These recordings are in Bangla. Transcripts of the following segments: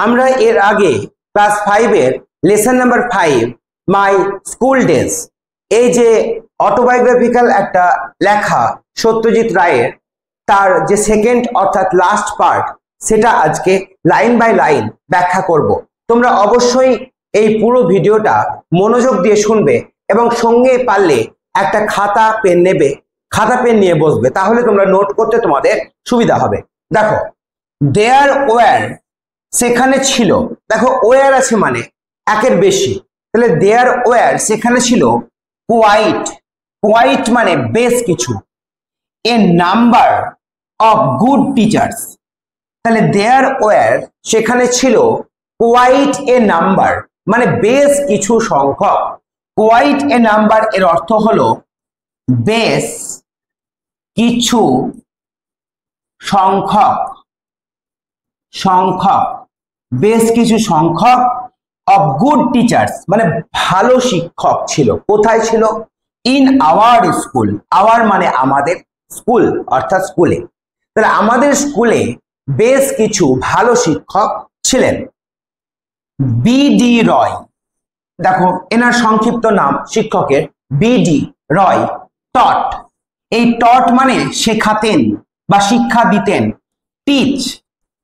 আমরা এর আগে ক্লাস 5 এর lesson number 5 my school days এই যে অটোবায়োগ্রাফিক্যাল একটা লেখা সত্যজিৎ রায়ের তার যে সেকেন্ড অর্থাৎ লাস্ট পার্ট সেটা আজকে লাইন বাই লাইন ব্যাখ্যা করব। তোমরা অবশ্যই এই পুরো ভিডিওটা মনোযোগ দিয়ে শুনবে এবং সঙ্গে পারলে একটা খাতা পেন নেবে, খাতা পেন নিয়ে বসবে, তাহলে তোমরা নোট করতে তোমাদের সুবিধা হবে। দেখো, দেয়ার ওয়্যার সেখানে ছিল, দেখো ওয়্যার আছে মানে একের বেশি, তাহলে দেয়ার ওয়্যার সেখানে ছিল কোয়াইট, কোয়াইট মানে বেশ কিছু, এ নাম্বার অফ গুড টিচার্স, তাহলে দেয়ার ওয়্যার সেখানে ছিল কোয়াইট এ নাম্বার মানে বেশ কিছু সংখ্যক, কোয়াইট এ নাম্বার এর অর্থ হলো বেশ কিছু সংখ্যক, সংখ্যক বেশ কিছু সংখ্যক অফ গুড টিচার্স মানে ভালো শিক্ষক ছিল। কোথায় ছিল? ইন আওয়ার স্কুল, আওয়ার মানে আমাদের, স্কুল অর্থাৎ স্কুলে, তাহলে আমাদের স্কুলে বেশ কিছু ভালো শিক্ষক ছিলেন। বিডি রয়, দেখো এনার সংক্ষিপ্ত নাম শিক্ষকের, বিডি রয় টট, এই টট মানে শেখাতেন বা শিক্ষা দিতেন। টিচ,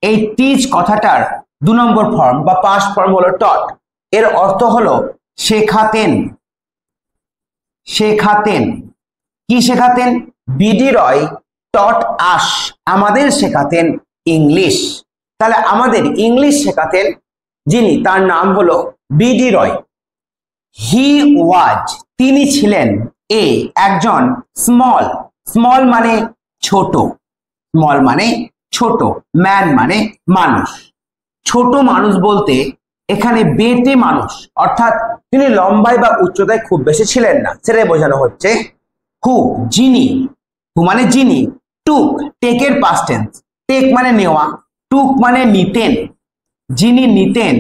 এই টিচ কথাটার 2 নম্বর ফর্ম বা পাস্ট ফর্ম হলো টট, এর অর্থ হলো শেখাতেন, শেখাতেন। কি শেখাতেন? বিডি রয় টট আস, আমাদের শেখাতেন ইংলিশ, তাহলে আমাদের ইংলিশ শেখাতেন যিনি, তার নাম হলো বিডি রয়। হি ওয়াজ, তিনি ছিলেন, এ একজন, স্মল, স্মল মানে ছোট, স্মল মানে ছোট, ম্যান মানে মানুষ, ছোট মানুষ বলতে এখানে বেটে মানুষ, অর্থাৎ তিনি লম্বায় বা উচ্চতায় খুব বেশি ছিলেন না, সেটাই বোঝানো হচ্ছে। হু, যিনি, হু মানে যিনি, টুক, টেকের পাস্ট টেন্স, টেক মানে নেওয়া, টুক মানে নিতেন, যিনি নিতেন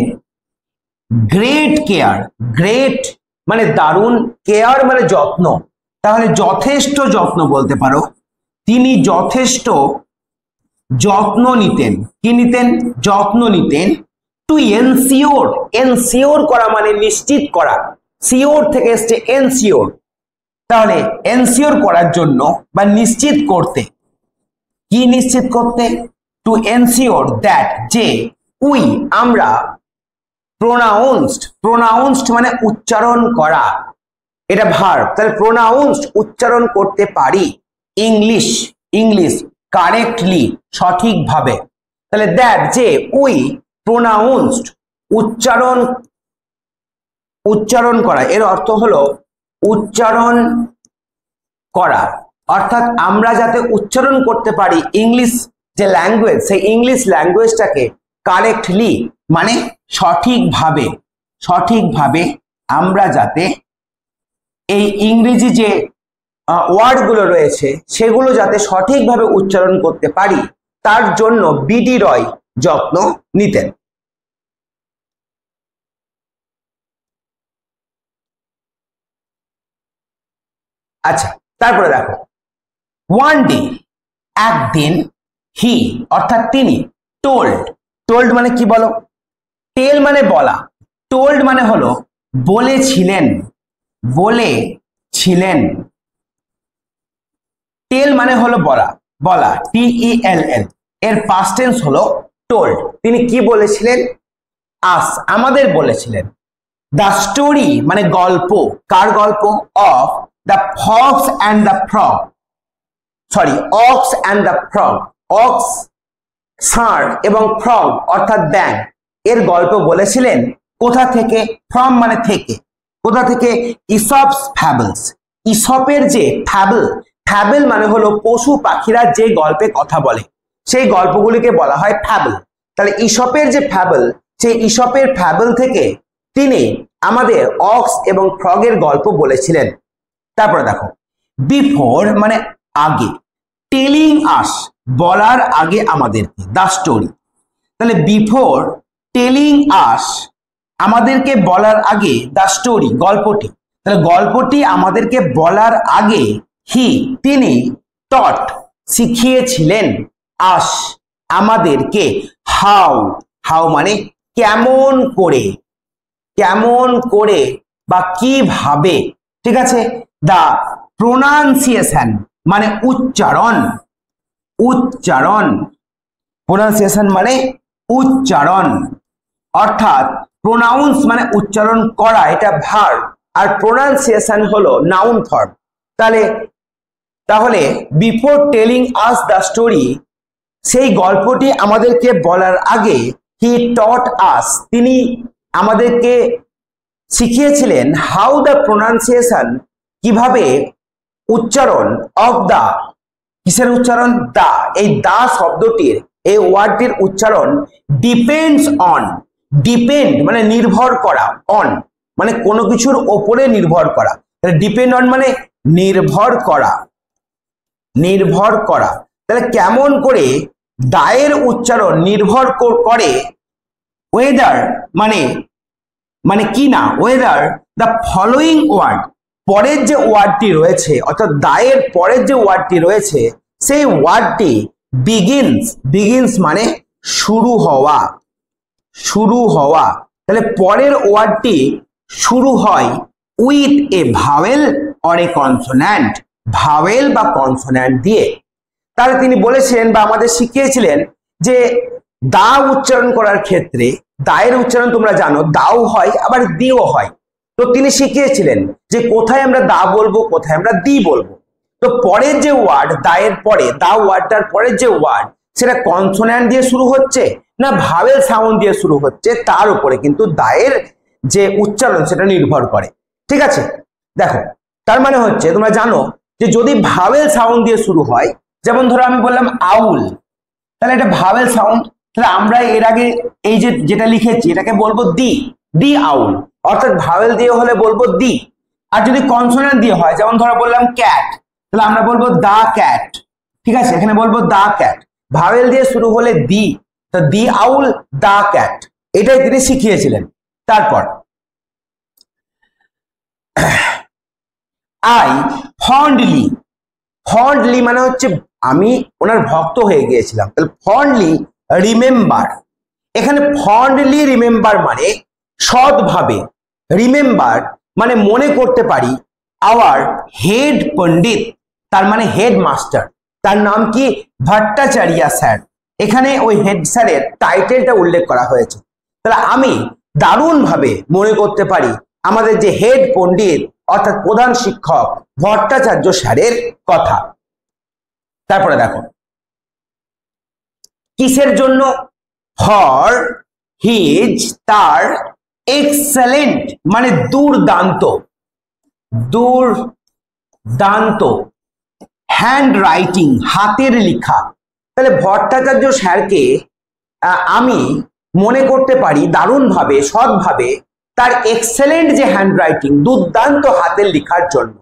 গ্রেট কেয়ার, গ্রেট মানে দারুণ, কেয়ার মানে যত্ন, তাহলে যথেষ্ট যত্ন বলতে পারো, তিনি যথেষ্ট যত্ন নিতেন। কি নিতেন? যত্ন নিতেন। টু এনসিওর, এনসিওর করা মানে নিশ্চিত করা, সিওর থেকে এসছে এনসিওর, তাহলে এনসিওর করার জন্য বা নিশ্চিত করতে। কি নিশ্চিত করতে? টু এনসিওর দ্যাট, যে, উই আমরা, প্রোনাউন্সড, প্রোনাউন্সড মানে উচ্চারণ করা, এটা ভার্ব, তাহলে প্রোনাউন্সড উচ্চারণ করতে পারি ইংলিশ, ইংলিশ কারেক্টলি সঠিকভাবে, তাহলে দ্যাট যে, উই প্রোনাউন্সড উচ্চারণ, উচ্চারণ করা এর অর্থ হলো উচ্চারণ করা, অর্থাৎ আমরা যাতে উচ্চারণ করতে পারি ইংলিশ যে ল্যাঙ্গুয়েজ, সেই ইংলিশ ল্যাঙ্গুয়েজটাকে কারেক্টলি মানে সঠিকভাবে, সঠিকভাবে আমরা যাতে এই ইংরেজি যে ওয়ার্ডগুলো রয়েছে সেগুলো যাতে সঠিকভাবে উচ্চারণ করতে পারি, তার জন্য বিডি রয় যত্ন নিতেন। আচ্ছা, তারপরে দেখো, ওয়ান ডে একদিন, হি অর্থাৎ তিনি, টোল্ড, টোল্ড মানে কি বলো? টেল মানে বলা, টোল্ড মানে হলো বলেছিলেন, বলেছিলেন, টেল মানে হলো বলা, বলা TELL, এর পাস্ট টেন্স হলো টোল্ড। তিনি কি বলেছিলেন? আস আমাদের বলেছিলেন। দ্য স্টোরি মানে গল্প, কার গল্প? Of the fox and the frog, sorry ox and the frog, ox ষাঁড় এবং ফ্রগ অর্থাৎ ব্যাঙ, এর গল্প বলেছিলেন। কোথা থেকে? ফ্রম মানে থেকে, কোথা থেকে? ইসপস ফ্যাবলস, ইসপের যে ফ্যাবল, ফ্যাবল মানে হলো পশু পাখিরা যে গল্পে কথা বলে সেই গল্পগুলিকে বলা হয় ফ্যাবল, তাহলে ইসপের যে ফ্যাবল, সেই ইসপের ফ্যাবল থেকে তিনি আমাদের অক্স এবং ফ্রগের গল্প বলেছিলেন। তারপরে দেখো, বিফোর মানে আগে, টেলিং আস বলার আগে আমাদেরকে, দ্য স্টোরি, তাহলে বিফোর টেলিং আস আমাদেরকে বলার আগে, দ্য স্টোরি গল্পটি, তাহলে গল্পটি আমাদেরকে বলার আগে, হি তিনি, টট শিখিয়েছিলেন, আস আমাদেরকে, হাউ, হাউ মানে কেমন করে বা কিভাবে, ঠিক আছে। দা প্রোনাউন্সিয়েশন মানে উচ্চারণ, প্রোনাউন্সিয়েশন মানে উচ্চারণ, অর্থাৎ প্রোনাউন্স মানে উচ্চারণ করা, এটা ভার্ব, আর প্রোনাউন্সিয়েশন হলো নাউন ফর্ম। তাহলে before telling us the story, সেই গল্পটি আমাদেরকে বলার আগে, হি টট আস, তিনি আমাদেরকে শিখিয়েছিলেন হাউ দ্য প্রোনাউন্সিয়েশন, কিভাবে উচ্চারণ অফ দা, কিসের উচ্চারণ, দা, এই দা শব্দটির, এই ওয়ার্ডটির উচ্চারণ ডিপেন্ডস অন, ডিপেন্ড মানে নির্ভর করা, অন মানে কোনো কিছুর ওপরে নির্ভর করা, ডিপেন্ড অন মানে নির্ভর করা। তাহলে কেমন করে দায়ের উচ্চারণ নির্ভর করে ওয়েদার মানে কি না, ওয়েদার দ্য ফলোয়িং ওয়ার্ড, পরের যে ওয়ার্ডটি রয়েছে, অর্থাৎ দায়ের পরের যে ওয়ার্ডটি রয়েছে, সেই ওয়ার্ডটি বিগিনস মানে শুরু হওয়া। তাহলে পরের ওয়ার্ডটি শুরু হয় with a vowel or a consonant, vowel বা কনসোন্যান্ট দিয়ে। তাহলে তিনি বলেছিলেন বা আমাদের শিখিয়েছিলেন যে দা উচ্চারণ করার ক্ষেত্রে, দায়ের উচ্চারণ তোমরা জানো দাও হয় আবার দিও হয়, তো তিনি শিখিয়েছিলেন যে কোথায় আমরা দা বলবো, কোথায় আমরা দি বলবো। তো পরের যে ওয়ার্ড, দায়ের পরে, দা ওয়ার্ডটার পরের যে ওয়ার্ড, সেটা কনসোন্যান্ট দিয়ে শুরু হচ্ছে না ভাওয়েল সাউন্ড দিয়ে শুরু হচ্ছে, তার উপরে কিন্তু দায়ের যে উচ্চারণ সেটা নির্ভর করে, ঠিক আছে। দেখো, তার মানে হচ্ছে তোমরা জানো যে যদি ভাওয়েল সাউন্ড দিয়ে শুরু হয়, যেমন ধরো আমি বললাম আউল, তাহলে এটা ভাওয়েল সাউন্ড, তাহলে আমরা এর আগে এই যেটা লিখেছি এটাকে বলবো দি আউল, অর্থাৎ ভাওয়েল দিয়ে হলে বলবো দি। আর যদি কনসোন্যান্ট দিয়ে হয়, যেমন ধরো বললাম ক্যাট, তাহলে আমরা বলবো দা ক্যাট, ঠিক আছে, এখানে বলবো দা ক্যাট। ভাওয়েল দিয়ে শুরু হলে দি, তো দি আউল দা ক্যাট, এটাই তিনি শিখিয়েছিলেন। তারপর আই ফন্ডলি মানে হচ্ছে আমি ওনার ভক্ত হয়ে গিয়েছিলাম, তাহলে ফন্ডলি রিমেম্বার, এখানে ফন্ডলি রিমেম্বার মানে সৎভাবে, রিমেম্বার মানে মনে করতে পারি, আওয়ার হেড পণ্ডিত, তার মানে হেড মাস্টার, তার নাম কি, ভট্টাচার্য স্যার। এখানে ওই হেড স্যারের টাইটেলটা উল্লেখ করা হয়েছে। তাহলে আমি দারুণভাবে মনে করতে পারি আমাদের যে হেড পণ্ডিত অর্থাৎ প্রধান শিক্ষক ভট্টাচার্য স্যারের কথা। তারপরে দেখো কিসের জন্য, ফর হিজ, তার, এক্সেলেন্ট মানে দুর্দান্ত, হ্যান্ড রাইটিং হাতের লেখা। তাহলে ভট্টাচার্য স্যারকে আমি মনে করতে পারি দারুণভাবে, সৎভাবে, তার এক্সেলেন্ট যে হ্যান্ড রাইটিং, দুর্দান্ত হাতের লেখার জন্য।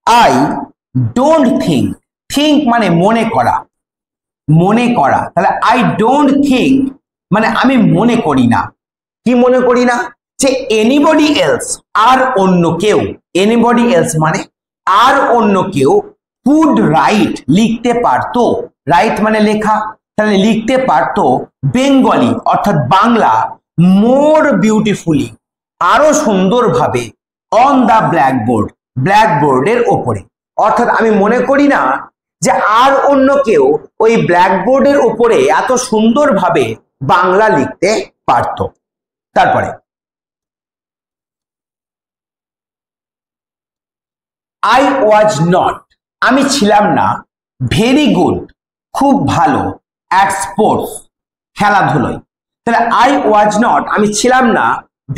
আই ডোন্ট থিঙ্ক মানে মনে করা, তাহলে আই ডোন্ট থিঙ্ক মানে আমি মনে করি না, কি মনে করি না, যে এনিবডি এলস আর অন্য কেউ, এনিবডি এলস মানে আর অন্য কেউ, কুড রাইট লিখতে পারতো, রাইট মানে লেখা, তাহলে লিখতে পারতো, বেঙ্গলি অর্থাৎ বাংলা, মোর বিউটিফুলি আরো সুন্দরভাবে, অন দা ব্ল্যাকবোর্ডের ওপরে। অর্থাৎ আমি মনে করি না যে আর অন্য কেউ ওই ব্ল্যাকবোর্ডের উপরে এত সুন্দরভাবে বাংলা লিখতে পারত। তারপরে আই ওয়াজ নট, আমি ছিলাম না, ভেরি গুড খুব ভালো, অ্যাট স্পোর্টস খেলাধুলোয়। তাহলে আই ওয়াজ নট আমি ছিলাম না,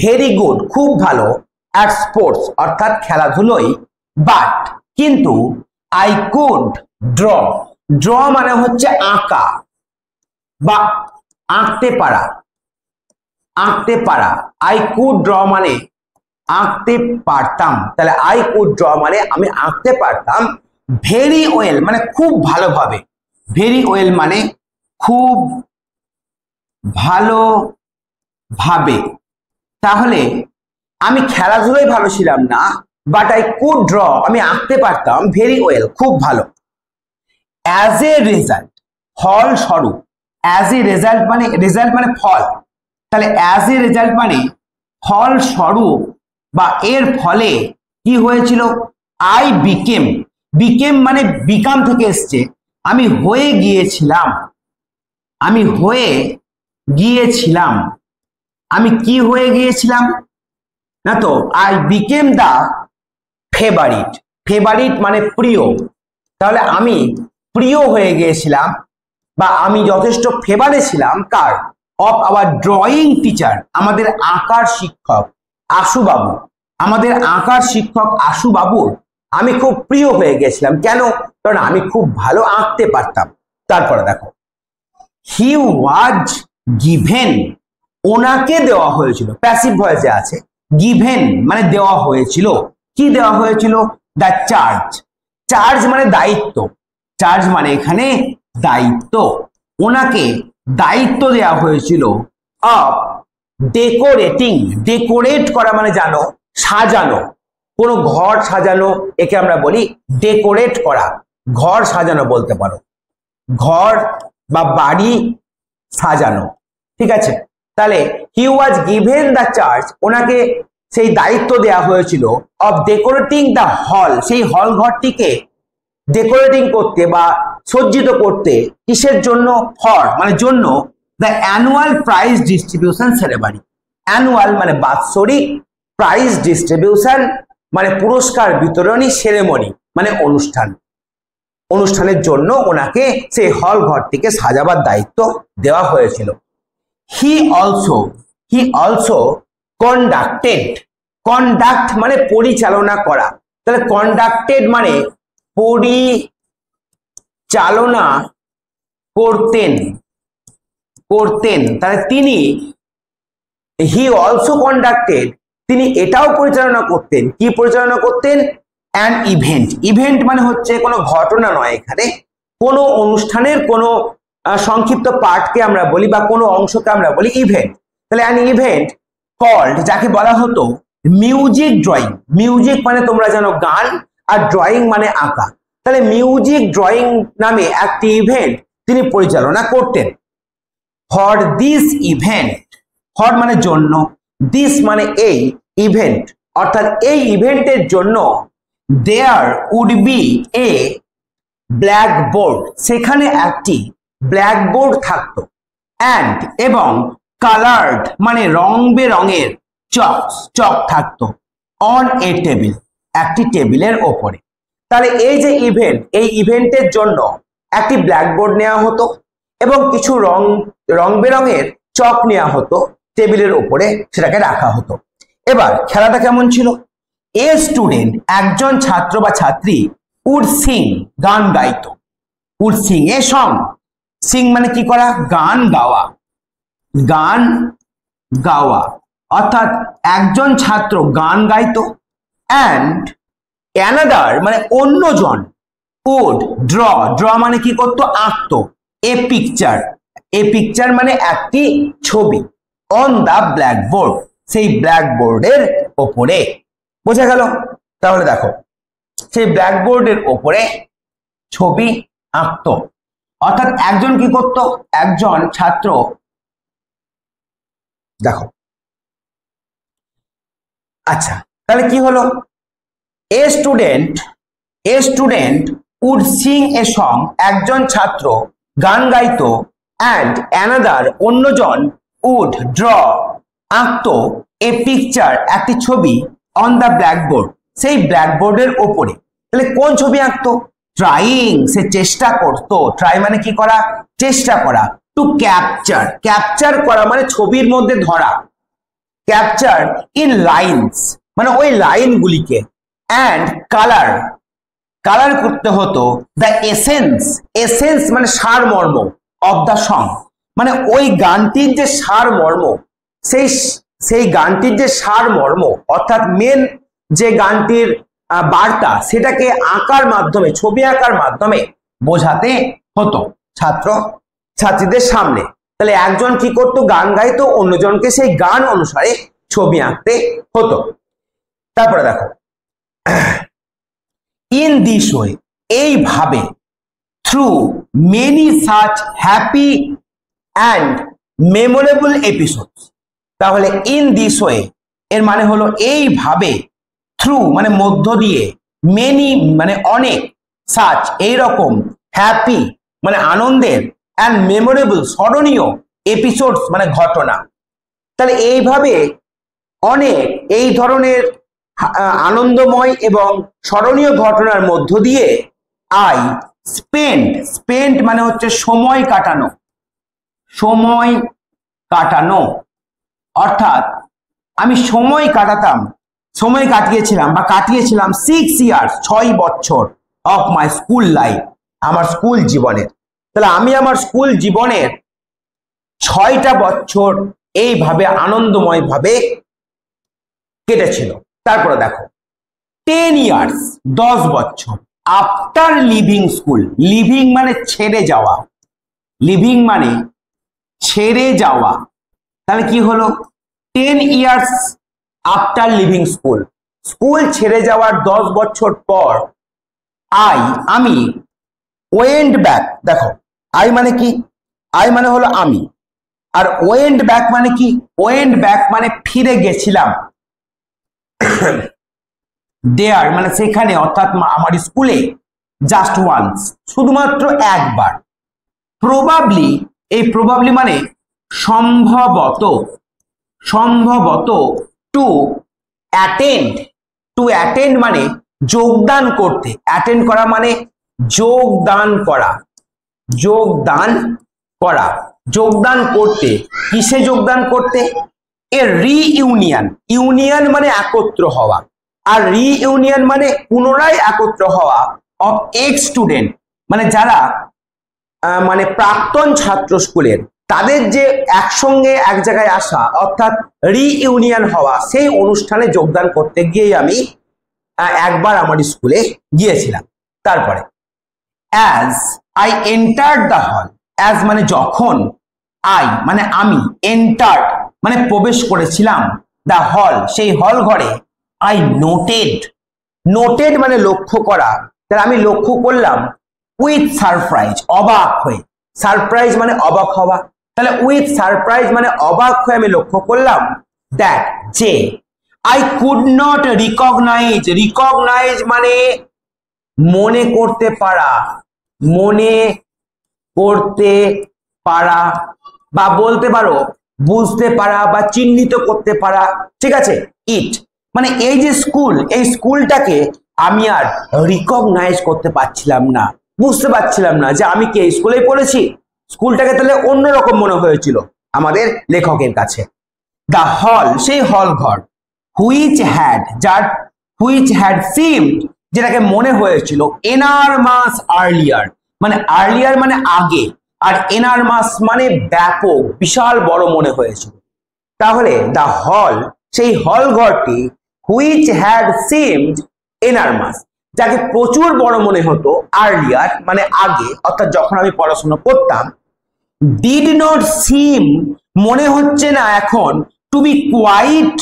ভেরি গুড খুব ভালো, অ্যাট স্পোর্টস অর্থাৎ খেলাধুলোয়, বাট কিন্তু, আই কুড ড্র মানে হচ্ছে আঁকা বা আঁকতে পারা, আই কুড ড্র মানে আঁকতে পারতাম, তাহলে আই কুড ড্র মানে আমি আঁকতে পারতাম, ভেরি ওয়েল মানে খুব ভালোভাবে, ভেরি ওয়েল মানে খুব ভালোভাবে। তাহলে আমি খেলাধুলায় ভালো ছিলাম না, বাট আই কুড ড্র আমি আঁকতে পারতাম, ভেরি ওয়েল খুব ভালো। অ্যাজ এ রেজাল্ট ফল স্বরূপ, অ্যাজ এ রেজাল্ট মানে ফল, তাহলে অ্যাজ এ রেজাল্ট মানে ফল স্বরূপ বা এর ফলে কি হয়েছিল, আই বিকেম, বিকেম মানে বিকাম থেকে এসছে, আমি হয়ে গিয়েছিলাম, আমি হয়ে গিয়েছিলাম, আমি কি হয়ে গিয়েছিলাম না তো, I became the favourite, favourite মানে প্রিয়, তাহলে আমি প্রিয় হয়ে গিয়েছিলাম বা আমি যথেষ্ট ফেভারে ছিলাম কার, অফ আওয়ার ড্রয়িং টিচার, আমাদের আঁকার শিক্ষক আশুবাবু, আমাদের আঁকার শিক্ষক আশুবাবুর আমি খুব প্রিয় হয়ে গেছিলাম। কেন? কারণ আমি খুব ভালো আঁকতে পারতাম। তারপরে দেখো, হি ওয়াজ গিভেন, ওনাকে দেওয়া হয়েছিল, প্যাসিভ ভয়েসে আছে, গিভেন মানে দেওয়া হয়েছিল, কি দেওয়া হয়েছিল, দ্য চার্জ, চার্জ মানে দায়িত্ব, চার্জ মানে এখানে দায়িত্ব, ওনাকে দায়িত্ব দেওয়া হয়েছিল অফ ডেকোরেটিং, ডেকোরেট করা মানে জানো সাজানো, কোনো ঘর সাজানো, একে আমরা বলি ডেকোরেট করা, ঘর সাজানো বলতে পারো, ঘর বা বাড়ি সাজানো, ঠিক আছে। তাহলে হি ওয়াজ গিভেন দ্য চার্জ, ওনাকে সেই দায়িত্ব দেওয়া হয়েছিল অফ ডেকোরেটিং দ্য হল, সেই হল ঘরটিকে ডেকোরেটিং করতে বা সজ্জিত করতে, কিসের জন্য, ফর মানে জন্য, the annual prize distribution ceremony, annual মানে বাৎসরিক, প্রাইজ ডিস্ট্রিবিউশন মানে পুরস্কার বিতরণী, সেরেমনি মানে অনুষ্ঠান, অনুষ্ঠানের জন্য ওনাকে সেই হল ঘরটিকে সাজাবার দায়িত্ব দেওয়া হয়েছিল। হি অলসো কন্ডাক্টেড, কন্ডাক্ট মানে পরিচালনা করা, তাহলে কন্ডাক্টেড মানে পরিচালনা করতেন, করতেন, তাহলে তিনি, হি অলসো কন্ডাক্টেড, তিনি এটাও পরিচালনা করতেন, কি পরিচালনা করতেন, অ্যান ইভেন্ট, ইভেন্ট মানে হচ্ছে কোনো ঘটনা নয়, এখানে কোনো অনুষ্ঠানের কোনো সংক্ষিপ্ত পার্টকে আমরা বলি বা কোনো অংশকে আমরা বলি ইভেন্ট। তাহলে অ্যান ইভেন্ট কল্ড, যাকে বলা হতো মিউজিক ড্রয়িং, মিউজিক মানে তোমরা জানো গান, আর ড্রয়িং মানে আঁকা, তাহলে মিউজিক ড্রয়িং নামে একটি ইভেন্ট তিনি পরিচালনা করতেন। ফর দিস ইভেন্ট, ফর মানে জন্য, দিস মানে এই, ইভেন্ট অর্থাৎ এই ইভেন্টের জন্য, there would be a blackboard, সেখানে একটি ব্ল্যাকবোর্ড থাকতো, অ্যান্ড এবং কালার্ড মানে রং বেরঙের চক, চক থাকতো, অন এ টেবিল একটি টেবিলের ওপরে। তাহলে এই যে ইভেন্ট, এই ইভেন্টের জন্য একটি ব্ল্যাকবোর্ড নেওয়া হতো এবং কিছু রং বেরঙের চক নেওয়া হতো, টেবিলের উপরে সেটাকে রাখা হতো। এবার খেলাটা কেমন ছিল, এ স্টুডেন্ট একজন ছাত্র বা ছাত্রী উড সিং গান গাইতো, would sing a song, sing মানে কি করা, গান গাওয়া, গান গাওয়া অর্থাৎ একজন ছাত্র গান গাইতো, অ্যান্ড অ্যানাদার মানে অন্যজন, উড ড্র, ড্র মানে কি করতো, আঁকতো, এ পিকচার, এ পিকচার মানে একটি ছবি, অন দা ব্ল্যাকবোর্ড সেই ব্ল্যাকবোর্ডের ওপরে, বোঝা গেল। তাহলে দেখো সেই ব্ল্যাকবোর্ডের ওপরে ছবি আঁকতো, অর্থাৎ একজন কি করতো, একজন ছাত্র, দেখো আচ্ছা তাহলে কি হলো, a student would sing a song, একজন ছাত্র গান গাইতো, অ্যান্ড অ্যানাদার অন্যজন উড ড্র আঁকতো, এ পিকচার একটি ছবি, অন দ্য ব্ল্যাকবোর্ড সেই ব্ল্যাকবোর্ডের ওপরে। তাহলে কোন ছবি আঁকতো, ট্রাইং সে চেষ্টা করতো, ট্রাই মানে কি করা, চেষ্টা করা, টু ক্যাপচার, ক্যাপচার করা মানে ছবির মধ্যে ধরা, ক্যাপচার ইন লাইনস মানে ওই লাইনগুলিকে, অ্যান্ড কালার, কালার করতে হতো দ্য এসেন্স, এসেন্স মানে সারমর্ম, অফ দ্য সং মানে ওই গানটির যে সারমর্ম, সেই গানটির যে সারমর্ম অর্থাৎ মেন যে গানটির বার্তা, সেটাকে আঁকার মাধ্যমে, ছবি আঁকার মাধ্যমে বোঝাতে হতো ছাত্র ছাত্রীদের সামনে। তাহলে একজন কি করতো, গান গাইতো, অন্যজনকে সেই গান অনুসারে ছবি আঁকতে হতো। তারপরে দেখো, ইন দিস ওয়ে এইভাবে, through many such happy and memorable episodes, তাহলে ইন দিস ওয়ে এর মানে হলো এইভাবে, থ্রু মানে মধ্য দিয়ে, মেনি মানে অনেক, সাচ এইরকম, হ্যাপি মানে আনন্দের, অ্যান্ড মেমোরেবল স্মরণীয়, এপিসোডস মানে ঘটনা। তাহলে এইভাবে অনেক এই ধরনের আনন্দময় এবং স্মরণীয় ঘটনার মধ্য দিয়ে আই স্পেন্ট মানে হচ্ছে সময় কাটানো, সময় কাটানো, অর্থাৎ আমি সময় কাটিয়েছিলাম 6 ইয়ার্স 6 বছর অফ মাই স্কুল লাইফ, আমার স্কুল জীবনের। তাহলে আমি আমার স্কুল জীবনের 6টা বছর এইভাবে আনন্দময় ভাবে কেটেছিল। তারপরে দেখো 10 ইয়ার্স 10 বছর আফটার লিভিং স্কুল, লিভিং মানে ছেড়ে যাওয়া, লিভিং মানে ছেড়ে যাওয়া। তাহলে কি হলো 10 years after leaving school, school ছেড়ে যাওয়ার 10 বছর পর আমি ওয়েন্ট ব্যাক। দেখো আই মানে কি, আই মানে হলো আমি, আর ওয়েন্ট ব্যাক মানে কি, ওয়েন্ট ব্যাক মানে ফিরে গেছিলাম, দেয়ার মানে সেখানে, অর্থাৎ আমার স্কুলে, জাস্ট ওয়ান্স শুধুমাত্র একবার। প্রবাবলি, এই প্রবাবলি মানে সম্ভবত, সম্ভবত, টু অ্যাটেন্ড মানে যোগদান করতে, অ্যাটেন্ড করা মানে যোগদান করা, যোগদান করা, যোগদান করতে, কিসে যোগদান করতে, এ রিইউনিয়ন, ইউনিয়ন মানে একত্র হওয়া, আর রিইউনিয়ন মানে পুনরায় একত্র হওয়া, অফ এক্স স্টুডেন্ট মানে যারা মানে প্রাক্তন ছাত্র স্কুলের, তাদের যে একসঙ্গে এক জায়গায় আসা, অর্থাৎ রিইউনিয়ন হওয়া, সেই অনুষ্ঠানে যোগদান করতে গিয়ে আমি একবার আমার স্কুলে গিয়েছিলাম। তারপরে as I entered the hall, as মানে যখন, আই মানে আমি, এন্টার্ড মানে প্রবেশ করেছিলাম, দ্য হল সেই হল ঘরে, আই নোটেড মানে লক্ষ্য করা, তাহলে আমি লক্ষ্য করলাম, উইথ সারপ্রাইজ অবাক হয়ে, সারপ্রাইজ মানে অবাক হওয়া, তাহলে উইথ সারপ্রাইজ মানে অবাক হয়ে আমি লক্ষ্য করলাম, দ্যাট যে, আই কুড নট রিকগনাইজ মানে মনে করতে পারা, মনে করতে পারা, বা বলতে পারো বুঝতে পারা বা চিহ্নিত করতে পারা, ঠিক আছে। ইট মানে এই যে স্কুল, এই স্কুলটাকে আমি আর রিকগনাইজ করতে পারছিলাম না, বুঝতে পারছিলাম না যে আমি কি এই স্কুলেই পড়েছি। স্কুলটাকে তাহলে অন্যরকম মনে হয়েছিল আমাদের লেখকের কাছে। দ্য হল সেই হল ঘর, হুইচ হ্যাড সিমড যেটাকে মনে হয়েছিল, এনারমাস আর্লিয়ার মানে আর্লিয়ার মানে আগে, আর এনারমাস মানে ব্যাপক বিশাল বড় মনে হয়েছিল। তাহলে দ্য হল সেই হল ঘরটি, হুইচ হ্যাড সিমড এনারমাস যাকে প্রচুর বড় মনে হতো, আর্লিয়ার মানে আগে, অর্থাৎ যখন আমি পড়াশোনা করতাম, ডিড নট সিম মনে হচ্ছে না এখন, to be quite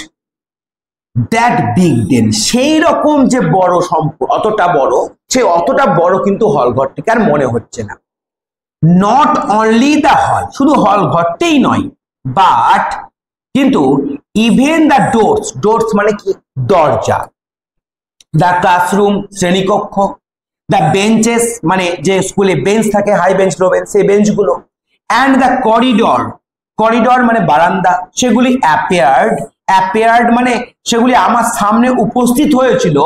that big then সেই রকম যে বড় অতটা বড়, সে অতটা বড় কিন্তু হল ঘরটিকে আর মনে হচ্ছে না। নট অনলি দ্য হল শুধু হল ঘরটাই নয়, বাট কিন্তু ইভেন দ্য ডোরস মানে কি দরজা, দ্য ক্লাসরুম শ্রেণীকক্ষ, দ্য বেঞ্চেস মানে যে স্কুলে বেঞ্চ থাকে, হাই বেঞ্চ লো বেঞ্চ, সেই বেঞ্চগুলো, অ্যান্ড দ্য করিডর মানে বারান্দা, সেগুলি অ্যাপিয়ার্ড মানে সেগুলি আমার সামনে উপস্থিত হয়েছিল,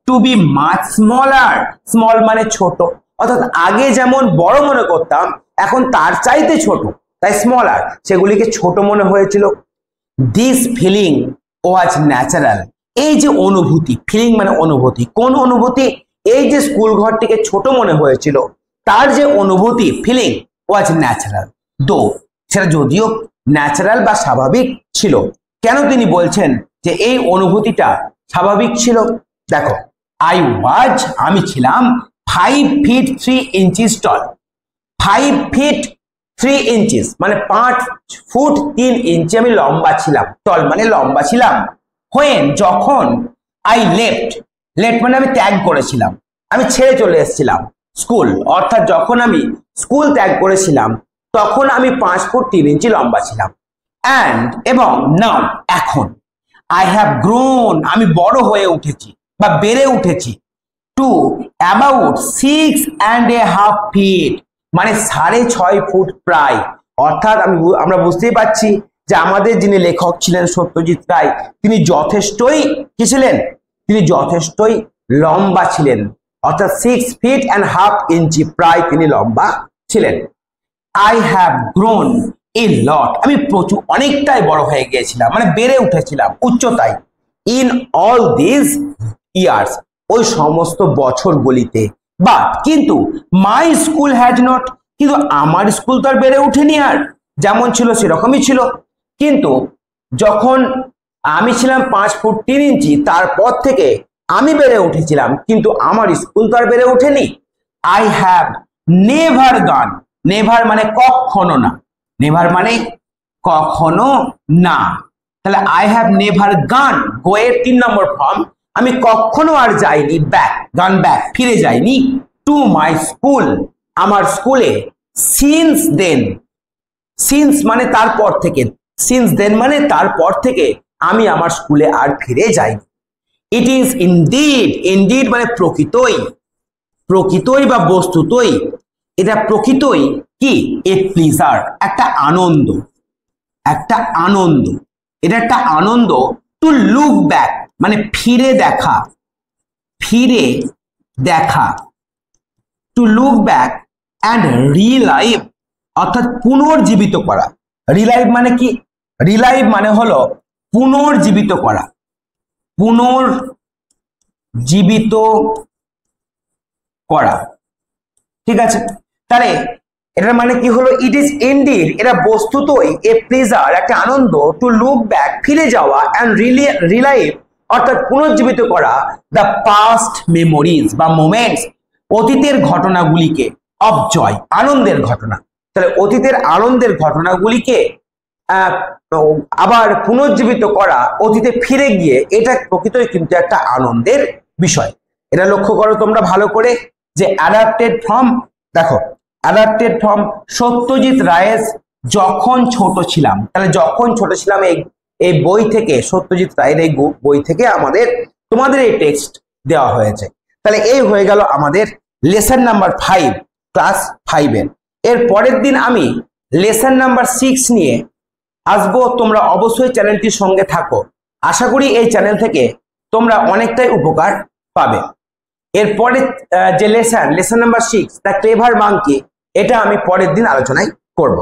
to be much smaller, small মানে ছোট, অর্থাৎ আগে যেমন বড় মনে করতাম এখন তার চাইতে ছোট, তাই স্মলার, সেগুলিকে ছোট মনে হয়েছিল। দিস ফিলিং ওয়াজ ন্যাচারাল, এই যে অনুভূতি, ফিলিং মানে অনুভূতি, কোন অনুভূতি, এই যে স্কুল ঘরটিকে ছোট মনে হয়েছিল তার যে অনুভূতি, ফিলিং ওয়াজ ন্যাচারাল, দো সেটা যদিও ন্যাচারাল বা স্বাভাবিক ছিল। কেন তিনি বলছেন যে এই অনুভূতিটা স্বাভাবিক ছিল? দেখো, আমি ছিলাম 5 feet 3 inches tall, 5 feet 3 inches মানে 5 ফুট 3 ইঞ্চি আমি লম্বা ছিলাম, টল মানে লম্বা ছিলাম। when যখন আই লেফট মানে আমি ত্যাগ করেছিলাম, আমি ছেড়ে চলে এসেছিলাম স্কুল, অর্থাৎ যখন আমি স্কুল ত্যাগ করেছিলাম তখন আমি 5 ফুট 3 ইঞ্চি লম্বা ছিলাম। অ্যান্ড এবং নাও এখন, আই হ্যাভ গ্রোন আমি বড় হয়ে উঠেছি বা বেড়ে উঠেছি, টু অ্যাবাউট 6.5 feet মানে 6.5 ফুট প্রায়। অর্থাৎ আমরা বুঝতেই পারছি যে আমাদের যিনি লেখক ছিলেন সত্যজিৎ রায়, তিনি যথেষ্টই কি ছিলেন, তিনি যথেষ্টই লম্বা ছিলেন, অর্থাৎ 6.5 feet প্রায় তিনি লম্বা ছিলেন। আই হ্যাভ গ্রোন এ লট আমি প্রচুর অনেকটাই বড় হয়ে গিয়েছিলাম, মানে বেড়ে উঠেছিলাম উচ্চতায়। ইন অল দিস ইয়ার্স ওই সমস্ত বছরগুলিতে, বাট কিন্তু মাই স্কুল হ্যাজ নট, কিন্তু আমার স্কুল তো আর বেড়ে উঠেনি, আর যেমন ছিল সেরকমই ছিল। কিন্তু যখন আমি ছিলাম 5 ফুট 3 ইঞ্চি, তারপর থেকে আমি বেড়ে উঠেছিলাম, কিন্তু আমার স্কুল তো আর বেড়ে ওঠেনি। আই হ্যাভ নেভার গান, নেভার মানে কখনো না, নেভার মানে কখনো না, তাহলে আই হ্যাভ নেভার গান, গো এর 3 নম্বর ফর্ম, আমি কখনো আর যাইনি, ব্যাক গান ব্যাক ফিরে যাইনি, টু মাই স্কুল আমার স্কুলে, সিন্স দেন, সিন্স মানে তারপর থেকে, সিন্স দেন মানে তারপর থেকে আমি আমার স্কুলে আর ফিরে যাইনি। ইট ইজ ইনডিড, ইনডিড মানে প্রকৃতই, প্রকৃতই বা বস্তুতই, এটা প্রকৃতই কি এ প্লিজার একটা আনন্দ, একটা আনন্দ, এটা একটা আনন্দ, টু লুক ব্যাক মানে ফিরে দেখা, ফিরে দেখা, টু লুক ব্যাক অ্যান্ড রিলাইভ অর্থাৎ পুনর্জীবিত করা। রিলাইভ মানে কি, রিলাইভ মানে হলো পুনর্জীবিত করা, পুনর্জীবিত করা, ঠিক আছে। তাহলে এটার মানে কি হলো, ইট ইজ ইনডিড এটা বস্তুতই এ প্লেজার একটা আনন্দ, টু লুক ব্যাক ফিরে যাওয়া, অ্যান্ড রিলাইভ অর্থাৎ পুনর্জীবিত করা, দ্য পাস্ট মেমোরিজ বা মোমেন্টস অতীতের ঘটনাগুলিকে, অফ জয় আনন্দের ঘটনা, তাহলে অতীতের আনন্দের ঘটনাগুলিকে আবার পুনর্জীবিত করা, অতীতে ফিরে গিয়ে, এটা প্রকৃতই কিন্তু একটা আনন্দের বিষয়। এটা লক্ষ্য করো তোমরা ভালো করে যে অ্যাডাপ্টেড ফ্রম, দেখো অ্যাডাপ্টেড ফ্রম সত্যজিৎ রায়ের যখন ছোট ছিলাম, তাহলে যখন ছোট ছিলাম এই বই থেকে, সত্যজিৎ রায়ের এই বই থেকে আমাদের তোমাদের এই টেক্সট দেওয়া হয়েছে। তাহলে এই হয়ে গেল আমাদের লেসন নাম্বার 5 ক্লাস 5 এর। এর পরের দিন আমি লেসন নাম্বার 6 নিয়ে আসবো। তোমরা অবশ্যই চ্যানেলটির সঙ্গে থাকো, আশা করি এই চ্যানেল থেকে তোমরা অনেকটাই উপকার পাবে। এরপরে যে lesson number 6 the clever monkey, এটা আমি পরের দিন আলোচনায় করব।